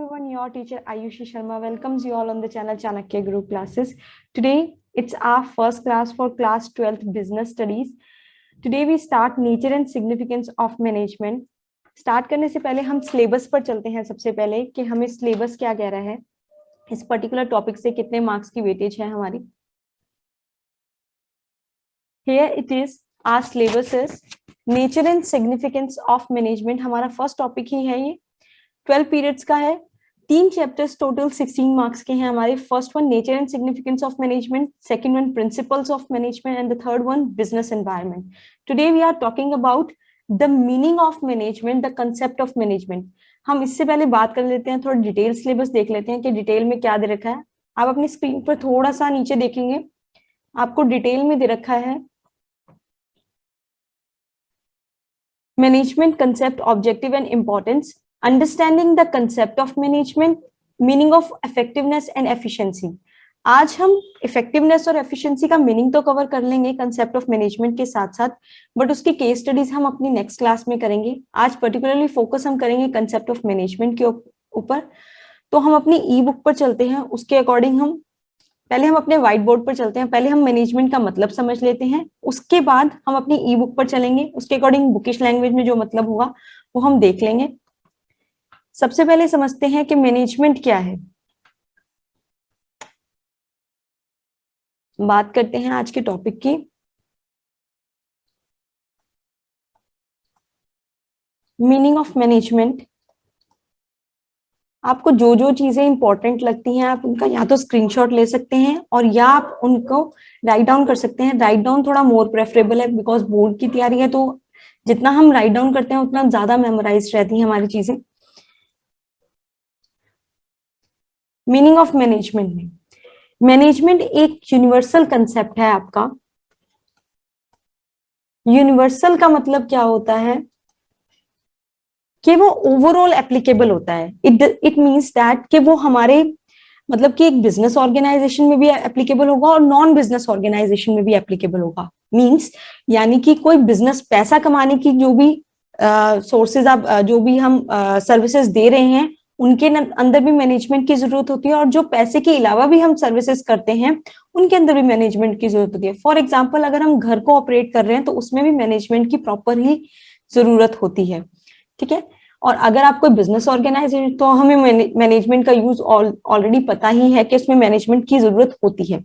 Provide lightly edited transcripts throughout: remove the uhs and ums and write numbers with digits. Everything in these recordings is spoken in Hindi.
everyone, your teacher Ayushi Sharma welcomes you all on the channel Chanakya Guru Classes. Today, it's our first class for class 12th Business Studies. Today we start nature and significance of management. Start करने से पहले हम सिलेबस पर चलते हैं। सबसे पहले कि हमें सिलेबस क्या कह रहा है, इस पर्टिकुलर टॉपिक से कितने मार्क्स की वेटेज है हमारी। Here it is, our syllabus is nature and significance of management. हमारा फर्स्ट टॉपिक ही है ये, 12 पीरियड्स का है, 3 चैप्टर्स, टोटल 16 मार्क्स के हैं हमारे। First one nature and significance of management, second one principles of management and the third one business environment. Today we are talking about the meaning of management, the concept of management. हम इससे पहले बात कर लेते हैं, थोड़ा डिटेल सिलेबस देख लेते हैं कि डिटेल में क्या दे रखा है। आप अपनी स्क्रीन पर थोड़ा सा नीचे देखेंगे, आपको डिटेल में दे रखा है management concept, objective and importance, understanding the concept of management, meaning of effectiveness and efficiency. आज हम इफेक्टिवनेस और एफिशिएंसी का मीनिंग तो कवर कर लेंगे कंसेप्ट ऑफ मैनेजमेंट के साथ साथ, बट उसकी केस स्टडीज हम अपनी नेक्स्ट क्लास में करेंगे। आज पर्टिकुलरली फोकस हम करेंगे कंसेप्ट ऑफ मैनेजमेंट के ऊपर। तो हम अपनी ई बुक पर चलते हैं, उसके अकॉर्डिंग हम अपने व्हाइट बोर्ड पर चलते हैं। पहले हम मैनेजमेंट का मतलब समझ लेते हैं, उसके बाद हम अपनी ई बुक पर चलेंगे, उसके अकॉर्डिंग बुकिश लैंग्वेज में जो मतलब होगा वो हम देख लेंगे। सबसे पहले समझते हैं कि मैनेजमेंट क्या है। बात करते हैं आज के टॉपिक की। मीनिंग ऑफ मैनेजमेंट, आपको जो जो चीजें इंपॉर्टेंट लगती हैं आप उनका या तो स्क्रीनशॉट ले सकते हैं और या आप उनको राइट डाउन कर सकते हैं। राइट डाउन थोड़ा मोर प्रेफरेबल है, बिकॉज बोर्ड की तैयारी है, तो जितना हम राइट डाउन करते हैं उतना ज्यादा मेमोराइज रहती हैं हमारी चीजें। मीनिंग ऑफ मैनेजमेंट में, मैनेजमेंट एक यूनिवर्सल कंसेप्ट है आपका। यूनिवर्सल का मतलब क्या होता है कि वो ओवरऑल एप्लीकेबल होता है। इट मींस दैट कि वो हमारे मतलब कि एक बिजनेस ऑर्गेनाइजेशन में भी एप्लीकेबल होगा और नॉन बिजनेस ऑर्गेनाइजेशन में भी एप्लीकेबल होगा। मींस यानी कि कोई बिजनेस पैसा कमाने की जो भी सोर्सेज आप जो भी हम सर्विसेज दे रहे हैं उनके अंदर भी मैनेजमेंट की जरूरत होती है, और जो पैसे के अलावा भी हम सर्विसेज करते हैं उनके अंदर भी मैनेजमेंट की जरूरत होती है। फॉर एग्जाम्पल, अगर हम घर को ऑपरेट कर रहे हैं तो उसमें भी मैनेजमेंट की प्रॉपर ही जरूरत होती है, ठीक है। और अगर आप कोई बिजनेस ऑर्गेनाइजेशन, तो हमें मैनेजमेंट का यूज ऑलरेडी पता ही है कि इसमें मैनेजमेंट की जरूरत होती है।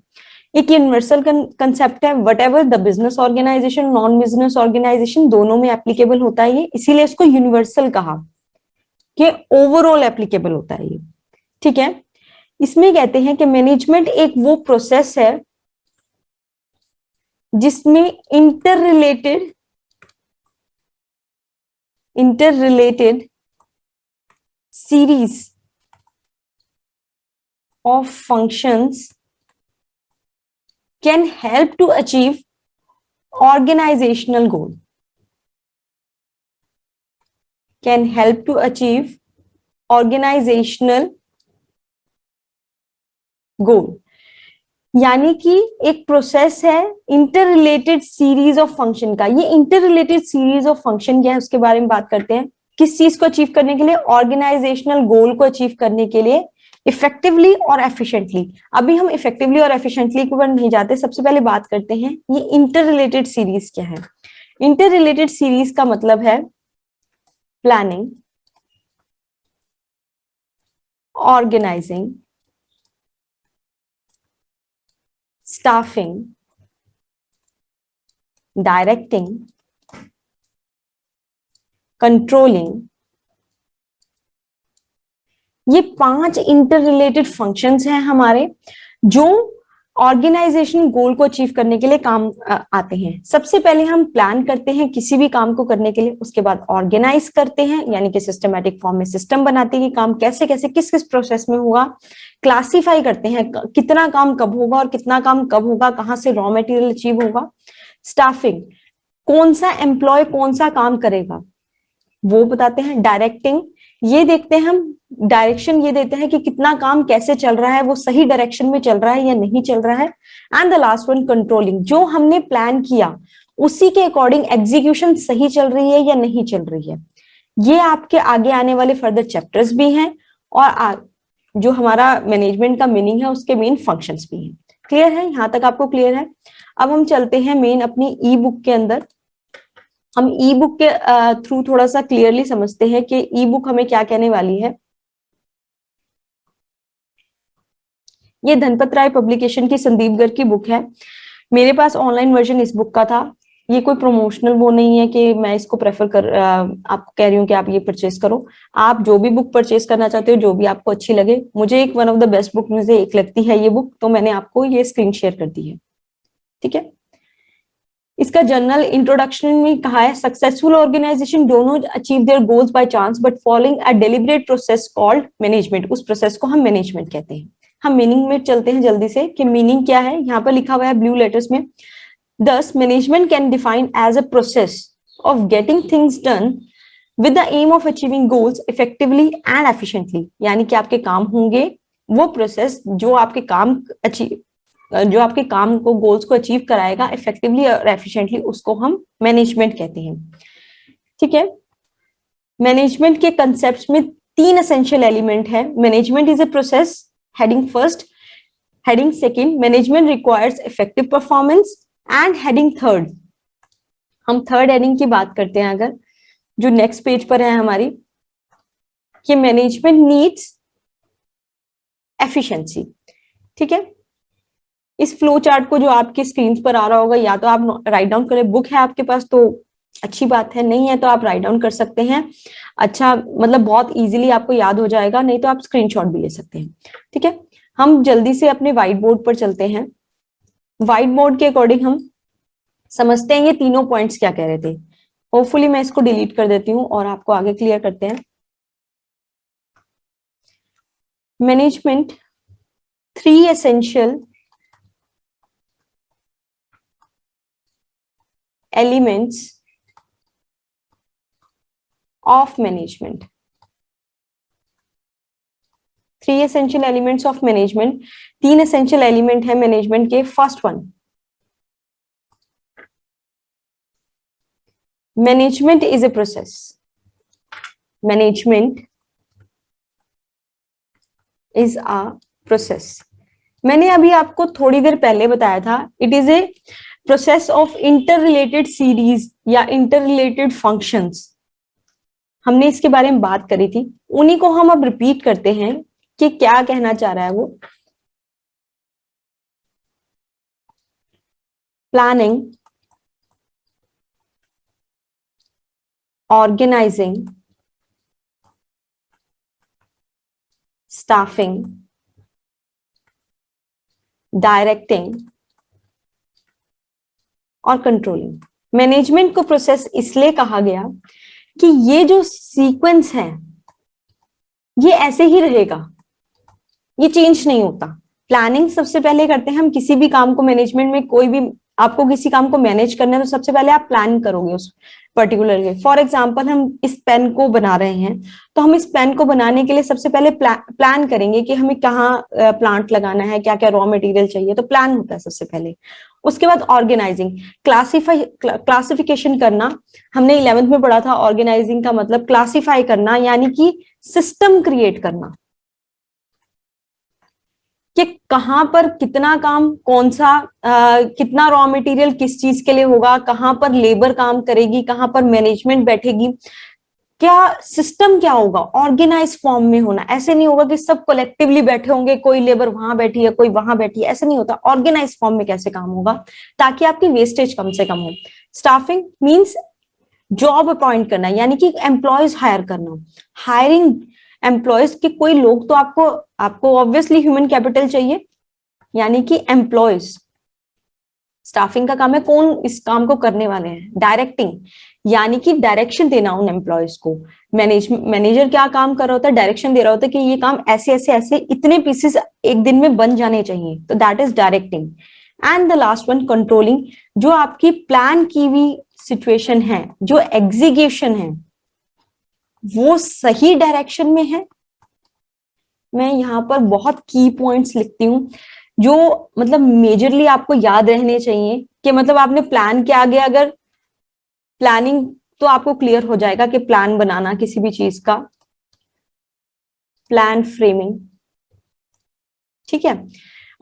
एक यूनिवर्सल कंसेप्ट है, whatever the business organization non business organization दोनों में एप्लीकेबल होता है ये, इसीलिए इसको यूनिवर्सल कहा कि ओवरऑल एप्लीकेबल होता है ये, ठीक है। इसमें कहते हैं कि मैनेजमेंट एक वो प्रोसेस है जिसमें interrelated series of functions can help to achieve organizational goal. Can help to achieve organizational goal. यानी कि एक प्रोसेस है inter related series of function का। ये inter related series of function क्या है उसके बारे में बात करते हैं। किस चीज को अचीव करने के लिए? ऑर्गेनाइजेशनल गोल को अचीव करने के लिए, इफेक्टिवली और एफिशिएंटली। अभी हम इफेक्टिवली और एफिशिएंटली के ऊपर नहीं जाते, सबसे पहले बात करते हैं ये इंटर रिलेटेड सीरीज क्या है। इंटर रिलेटेड सीरीज का मतलब है planning, organizing, staffing, directing, controlling. ये 5 इंटर रिलेटेड फंक्शंस हैं हमारे जो ऑर्गेनाइजेशन गोल को अचीव करने के लिए काम आते हैं। सबसे पहले हम प्लान करते हैं किसी भी काम को करने के लिए, उसके बाद ऑर्गेनाइज करते हैं यानी कि सिस्टमैटिक फॉर्म में सिस्टम बनाते हैं कि काम कैसे कैसे किस किस प्रोसेस में होगा। क्लासिफाई करते हैं कितना काम कब होगा और कितना काम कब होगा, कहाँ से रॉ मटेरियल अचीव होगा। स्टाफिंग, कौन सा एम्प्लॉय कौन सा काम करेगा वो बताते हैं। डायरेक्टिंग, ये देखते हैं हम डायरेक्शन ये देते हैं कि कितना काम कैसे चल रहा है, वो सही डायरेक्शन में चल रहा है या नहीं चल रहा है। And the last one controlling, जो हमने प्लान किया उसी के अकॉर्डिंग एग्जीक्यूशन सही चल रही है या नहीं चल रही है। ये आपके आगे आने वाले फर्दर चैप्टर्स भी हैं और जो हमारा मैनेजमेंट का मीनिंग है उसके मेन फंक्शंस भी हैं। क्लियर है? यहाँ तक आपको क्लियर है? अब हम चलते हैं मेन अपनी ई बुक के अंदर। हम ई बुक के थ्रू थोड़ा सा क्लियरली समझते हैं कि ई बुक हमें क्या कहने वाली है। ये धनपत राय पब्लिकेशन की संदीप गर्ग की बुक है। मेरे पास ऑनलाइन वर्जन इस बुक का था। ये कोई प्रमोशनल वो नहीं है कि मैं इसको प्रेफर आपको कह रही हूँ कि आप ये परचेज करो। आप जो भी बुक परचेज करना चाहते हो, जो भी आपको अच्छी लगे, मुझे एक one of the best book में से एक लगती है ये बुक, तो मैंने आपको ये स्क्रीन शेयर कर दी है। ठीक है? इसका जनरल इंट्रोडक्शन में कहा है, successful organization don't not achieve their goals by chance but following a deliberate process called management. उस प्रोसेस को हम मैनेजमेंट कहते हैं। हम मीनिंग में चलते हैं जल्दी से कि मीनिंग क्या है। यहाँ पर लिखा हुआ है ब्लू लेटर्स में, thus management can define as a process of getting things done with the aim of achieving goals effectively and efficiently। यानी कि आपके काम होंगे वो प्रोसेस जो आपके काम को, गोल्स को अचीव कराएगा इफेक्टिवली और एफिशिएंटली, उसको हम मैनेजमेंट कहते हैं। ठीक है? मैनेजमेंट के कंसेप्ट्स में 3 एसेंशियल एलिमेंट है। Management is a process, heading first. Heading second, management requires effective performance. And heading third, हम थर्ड हेडिंग की बात करते हैं अगर, जो नेक्स्ट पेज पर है हमारी, कि मैनेजमेंट नीड्स एफिशिएंसी। ठीक है? इस फ्लो चार्ट को जो आपकी स्क्रीन पर आ रहा होगा, या तो आप राइट डाउन करें, बुक है आपके पास तो अच्छी बात है, नहीं है तो आप राइट डाउन कर सकते हैं। अच्छा, मतलब बहुत इजीली आपको याद हो जाएगा, नहीं तो आप स्क्रीनशॉट भी ले सकते हैं। ठीक है? हम जल्दी से अपने व्हाइट बोर्ड पर चलते हैं। व्हाइट बोर्ड के अकॉर्डिंग हम समझते हैं ये तीनों पॉइंट्स क्या कह रहे थे। होपफुली मैं इसको डिलीट कर देती हूँ और आपको आगे क्लियर करते हैं। Management 3 essential elements of management. 3 essential elements of management, 3 essential element है मैनेजमेंट के। First one, management is a process. Management is a process. मैंने अभी आपको थोड़ी देर पहले बताया था, it is a process of inter related series या इंटर रिलेटेड फंक्शंस। हमने इसके बारे में बात करी थी, उन्हीं को हम अब रिपीट करते हैं कि क्या कहना चाह रहा है वो। प्लानिंग, ऑर्गेनाइजिंग, स्टाफिंग, डायरेक्टिंग और कंट्रोलिंग। मैनेजमेंट को प्रोसेस इसलिए कहा गया कि ये जो सीक्वेंस है ये ऐसे ही रहेगा, ये चेंज नहीं होता। प्लानिंग सबसे पहले करते हैं हम किसी भी काम को, मैनेजमेंट में कोई भी आपको किसी काम को मैनेज करना है तो सबसे पहले आप प्लान करोगे उस पर्टिकुलर। फॉर एग्जांपल हम इस पेन को बना रहे हैं, तो हम इस पेन को बनाने के लिए सबसे पहले प्लान करेंगे कि हमें कहाँ प्लांट लगाना है, क्या क्या रॉ मटेरियल चाहिए, तो प्लान होता है सबसे पहले। उसके बाद ऑर्गेनाइजिंग, क्लासिफिकेशन करना। हमने 11th में पढ़ा था, ऑर्गेनाइजिंग का मतलब क्लासिफाई करना, यानी कि सिस्टम क्रिएट करना कि कहां पर कितना काम, कौन सा कितना रॉ मटेरियल किस चीज के लिए होगा, कहां पर लेबर काम करेगी, कहां पर मैनेजमेंट बैठेगी, क्या सिस्टम क्या होगा, ऑर्गेनाइज फॉर्म में होना। ऐसे नहीं होगा कि सब कलेक्टिवली बैठे होंगे, कोई लेबर वहां बैठी है कोई वहां बैठी है, ऐसे नहीं होता। ऑर्गेनाइज फॉर्म में कैसे काम होगा ताकि आपकी वेस्टेज कम से कम हो। स्टाफिंग मींस जॉब अपॉइंट करना, यानी कि एम्प्लॉयज हायर करना, हायरिंग एम्प्लॉयज के। कोई लोग तो आपको ऑब्वियसली ह्यूमन कैपिटल चाहिए, यानी कि एम्प्लॉयज। स्टाफिंग का काम है कौन इस काम को करने वाले हैं। डायरेक्टिंग, यानी कि डायरेक्शन देना उन एम्प्लॉयज को। मैनेजर क्या काम कर रहा होता है, डायरेक्शन दे रहा होता है कि ये काम ऐसे ऐसे ऐसे इतने पीसेस एक दिन में बन जाने चाहिए, तो that is directing. And the last one, controlling, जो आपकी प्लान की हुई सिचुएशन है, जो एग्जीक्यूशन है वो सही डायरेक्शन में है। मैं यहाँ पर बहुत की पॉइंट्स लिखती हूँ जो मतलब मेजरली आपको याद रहने चाहिए, कि मतलब आपने प्लान किया, आगे अगर प्लानिंग, तो आपको क्लियर हो जाएगा कि प्लान बनाना किसी भी चीज का प्लान फ्रेमिंग, ठीक है।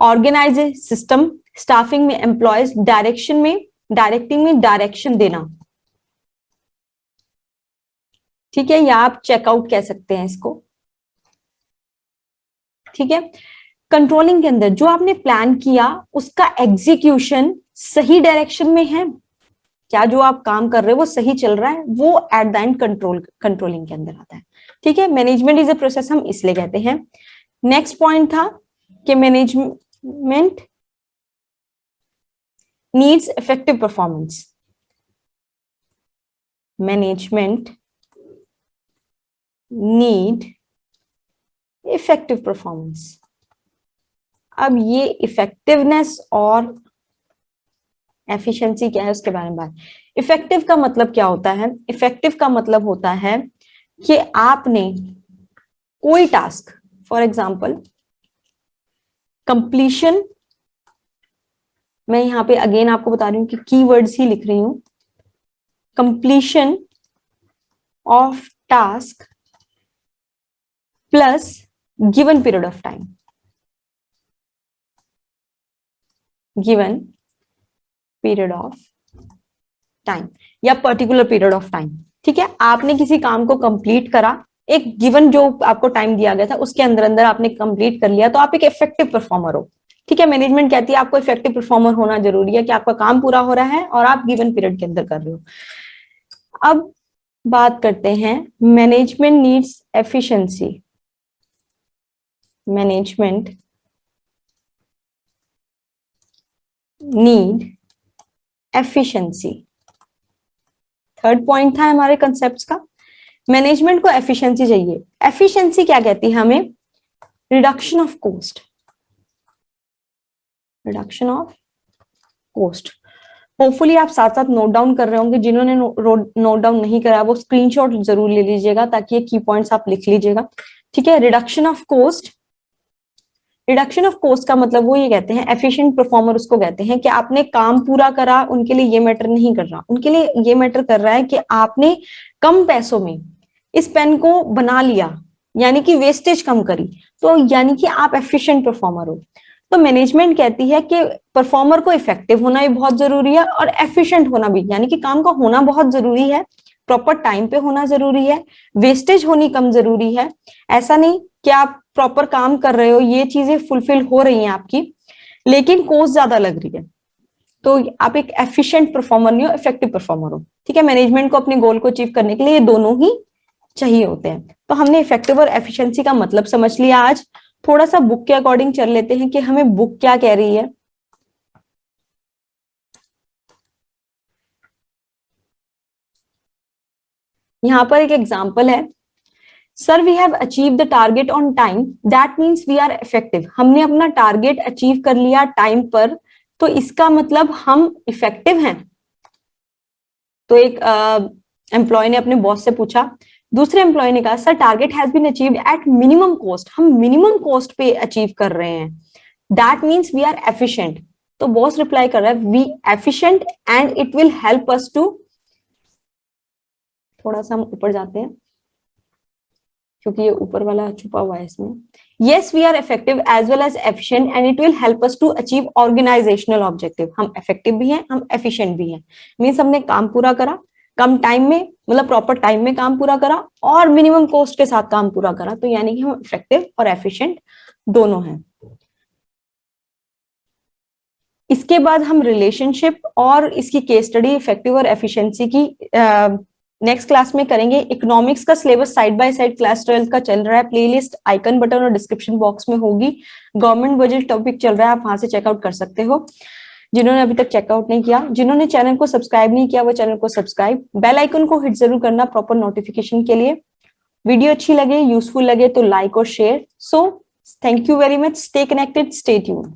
ऑर्गेनाइज सिस्टम, स्टाफिंग में एम्प्लॉयज, डायरेक्टिंग में डायरेक्शन देना, ठीक है, या आप चेकआउट कह सकते हैं इसको, ठीक है। कंट्रोलिंग के अंदर जो आपने प्लान किया उसका एग्जीक्यूशन सही डायरेक्शन में है क्या, जो आप काम कर रहे हो वो सही चल रहा है, वो एट द एंड कंट्रोलिंग के अंदर आता है, ठीक है। मैनेजमेंट इज अ प्रोसेस हम इसलिए कहते हैं। नेक्स्ट पॉइंट था कि management needs effective performance, management need effective performance. अब ये इफेक्टिवनेस और एफिशिएंसी क्या है उसके बारे में बात। इफेक्टिव का मतलब क्या होता है, इफेक्टिव का मतलब होता है कि आपने कोई टास्क, फॉर एग्जांपल कंप्लीशन, मैं यहां पे अगेन आपको बता रही हूं कि कीवर्ड्स ही लिख रही हूं, completion of task plus given period of time, given period of time या पर्टिकुलर पीरियड ऑफ टाइम, ठीक है। आपने किसी काम को कंप्लीट करा, एक गिवन जो आपको टाइम दिया गया था उसके अंदर अंदर आपने कंप्लीट कर लिया, तो आप एक इफेक्टिव परफॉर्मर हो, ठीक है। मैनेजमेंट कहती है आपको इफेक्टिव परफॉर्मर होना जरूरी है कि आपका काम पूरा हो रहा है और आप गिवन पीरियड के अंदर कर रहे हो। अब बात करते हैं management needs efficiency, management need efficiency, third point था हमारे कंसेप्ट्स का। मैनेजमेंट को एफिशिएंसी चाहिए, एफिशिएंसी क्या कहती है हमें, reduction of cost, reduction of cost. Hopefully आप साथ साथ नोट डाउन कर रहे होंगे, जिन्होंने नोट डाउन नहीं करा वो स्क्रीनशॉट जरूर ले लीजिएगा ताकि ये की पॉइंट्स आप लिख लीजिएगा, ठीक है। Reduction of cost, reduction of cost का मतलब वो ये कहते हैं, एफिशिएंट परफॉर्मर उसको कहते हैं कि आपने काम पूरा करा, उनके लिए ये मैटर नहीं कर रहा, उनके लिए ये मैटर कर रहा है कि आपने कम पैसों में इस पेन को बना लिया, यानी कि वेस्टेज कम करी, तो यानी कि आप एफिशिएंट परफॉर्मर हो। तो मैनेजमेंट कहती है कि परफॉर्मर को इफेक्टिव होना भी बहुत जरूरी है और एफिशिएंट होना भी, यानी कि काम का होना बहुत जरूरी है, प्रॉपर टाइम पे होना जरूरी है, वेस्टेज होनी कम जरूरी है। ऐसा नहीं कि आप प्रॉपर काम कर रहे हो, ये चीजें फुलफिल हो रही हैं आपकी, लेकिन कॉस्ट ज्यादा लग रही है, तो आप एक एफिशिएंट परफॉर्मर नहीं हो, इफेक्टिव परफॉर्मर हो, ठीक है। मैनेजमेंट को अपने गोल को अचीव करने के लिए ये दोनों ही चाहिए होते हैं। तो हमने इफेक्टिव और एफिशिएंसी का मतलब समझ लिया। आज थोड़ा सा बुक के अकॉर्डिंग चल लेते हैं कि हमें बुक क्या कह रही है। यहां पर एक एग्जांपल है, sir we have achieve the target on time, that means we are effective. हमने अपना टारगेट अचीव कर लिया टाइम पर, तो इसका मतलब हम इफेक्टिव हैं। तो एक एम्प्लॉय ने अपने बॉस से पूछा, दूसरे एम्प्लॉय ने कहा sir target has been achieved at minimum cost, हम मिनिमम कॉस्ट पे अचीव कर रहे हैं, that means we are efficient. तो बॉस रिप्लाई कर रहा है we efficient and it will help us to, थोड़ा सा हम ऊपर जाते हैं क्योंकि ये ऊपर वाला छुपा हुआ है इसमें। Yes we are effective as well as efficient and it will help us to achieve organizational objective. हम इफेक्टिव भी हैं, हम एफिशिएंट भी हैं, मीन्स हमने काम पूरा करा कम टाइम में, मतलब प्रॉपर टाइम में काम पूरा करा और मिनिमम कॉस्ट के साथ काम पूरा करा, तो यानी कि हम इफेक्टिव और एफिशिएंट दोनों हैं। इसके बाद हम रिलेशनशिप और इसकी केस स्टडी इफेक्टिव और एफिशिएंसी की नेक्स्ट क्लास में करेंगे। इकोनॉमिक्स का syllabus side by side class 12 का चल रहा है, प्लेलिस्ट आइकन बटन और डिस्क्रिप्शन बॉक्स में होगी। गवर्नमेंट बजट टॉपिक चल रहा है, आप वहां से चेकआउट कर सकते हो। जिन्होंने अभी तक चेकआउट नहीं किया, जिन्होंने चैनल को सब्सक्राइब नहीं किया वो चैनल को सब्सक्राइब, बेल आइकन को हिट जरूर करना प्रॉपर नोटिफिकेशन के लिए। वीडियो अच्छी लगे, यूजफुल लगे तो लाइक और share. So thank you very much, stay connected, stay tuned.